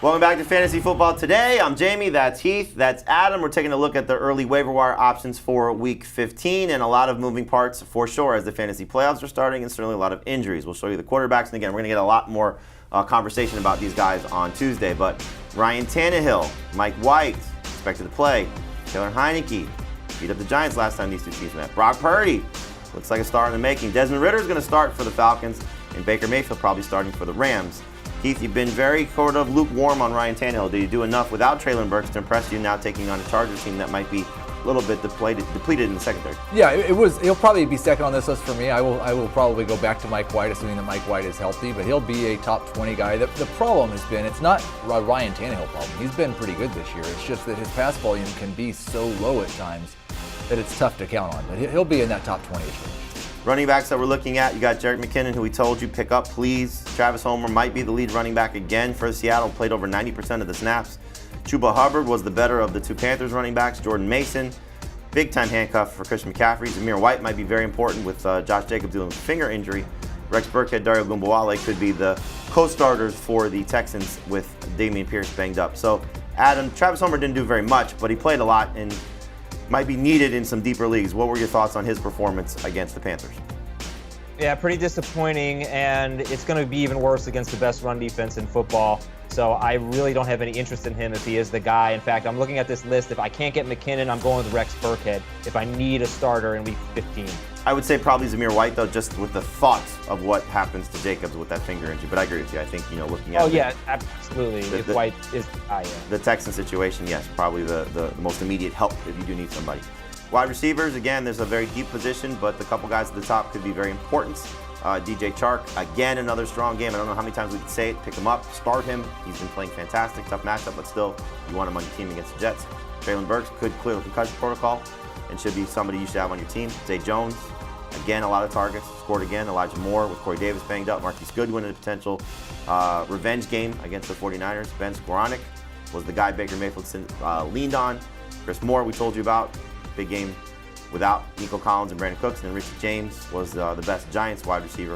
Welcome back to Fantasy Football Today. I'm Jamie, that's Heath, that's Adam. We're taking a look at the early waiver wire options for Week 15 and a lot of moving parts for sure as the fantasy playoffs are starting and certainly a lot of injuries. We'll show you the quarterbacks, and again, we're going to get a lot more conversation about these guys on Tuesday. But Ryan Tannehill, Mike White, expected to play. Taylor Heineke beat up the Giants last time these two teams met. Brock Purdy looks like a star in the making. Desmond Ridder is going to start for the Falcons, and Baker Mayfield probably starting for the Rams. Keith, you've been very sort of lukewarm on Ryan Tannehill. Did you do enough without Treylon Burks to impress you now taking on a Chargers team that might be a little bit depleted in the secondary? Yeah, he'll probably be second on this list for me. I will probably go back to Mike White, assuming that Mike White is healthy, but he'll be a top 20 guy. The problem has been, it's not a Ryan Tannehill problem. He's been pretty good this year. It's just that his pass volume can be so low at times that it's tough to count on. But he'll be in that top 20-ish range. Running backs that we're looking at, you got Jerick McKinnon, who we told you pick up, please. Travis Homer might be the lead running back again for Seattle, played over 90% of the snaps. Chuba Hubbard was the better of the two Panthers running backs. Jordan Mason, big-time handcuff for Christian McCaffrey. Zamir White might be very important with Josh Jacobs dealing with a finger injury. Rex Burkhead, Dario Gumbawale could be the co-starters for the Texans with Dameon Pierce banged up. So, Adam, Travis Homer didn't do very much, but he played a lot and might be needed in some deeper leagues. What were your thoughts on his performance against the Panthers? Yeah, pretty disappointing, and it's going to be even worse against the best run defense in football. So I really don't have any interest in him if he is the guy. In fact, I'm looking at this list. If I can't get McKinnon, I'm going with Rex Burkhead if I need a starter in Week 15. I would say probably Zamir White, though, just with the thought of what happens to Jacobs with that finger injury. But I agree with you. I think, looking at absolutely. If White is the guy, yeah. The Texan situation, yes, probably the most immediate help if you do need somebody. Wide receivers, again, there's a very deep position, but the couple guys at the top could be very important. DJ Chark, again, another strong game. I don't know how many times we can say it. Pick him up, start him. He's been playing fantastic. Tough matchup, but still, you want him on your team against the Jets. Treylon Burks could clear the concussion protocol and should be somebody you should have on your team. Zay Jones, again, a lot of targets. Scored again. Elijah Moore with Corey Davis banged up. Marquise Goodwin in a potential revenge game against the 49ers. Ben Skowronek was the guy Baker Mayfield leaned on. Chris Moore, we told you about. Big game without Nico Collins and Brandon Cooks, and Richard James was the best Giants wide receiver.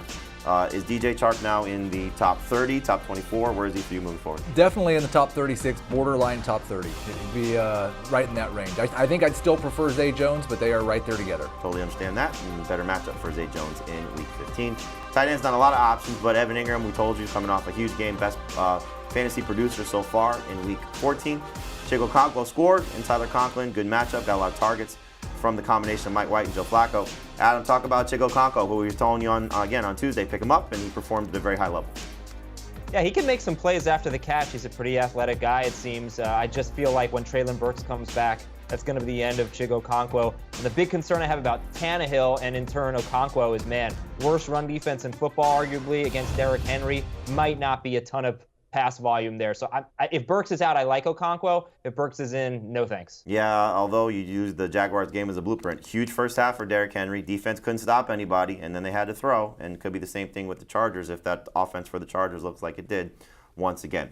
Is DJ Chark now in the top 30, top 24? Where is he for you moving forward? Definitely in the top 36, borderline top 30. It'd be right in that range. I think I'd still prefer Zay Jones, but they are right there together. Totally understand that, and better matchup for Zay Jones in Week 15. Tight end's not a lot of options, but Evan Ingram, we told you, coming off a huge game, best fantasy producer so far in Week 14. Chig Okonkwo scored, and Tyler Conklin, good matchup, got a lot of targets from the combination of Mike White and Joe Flacco. Adam, talk about Chig Okonkwo, who we were telling you on Tuesday. Pick him up, and he performed at a very high level. Yeah, he can make some plays after the catch. He's a pretty athletic guy, it seems. I just feel like when Treylon Burks comes back, that's going to be the end of Chig Okonkwo. And the big concern I have about Tannehill and in turn Okonkwo is, worst run defense in football, arguably, against Derrick Henry. Might not be a ton of pass volume there. So if Burks is out, I like Okonkwo. If Burks is in, no thanks. Yeah, although you used the Jaguars game as a blueprint. Huge first half for Derrick Henry. Defense couldn't stop anybody, and then they had to throw. And it could be the same thing with the Chargers if that offense for the Chargers looks like it did once again.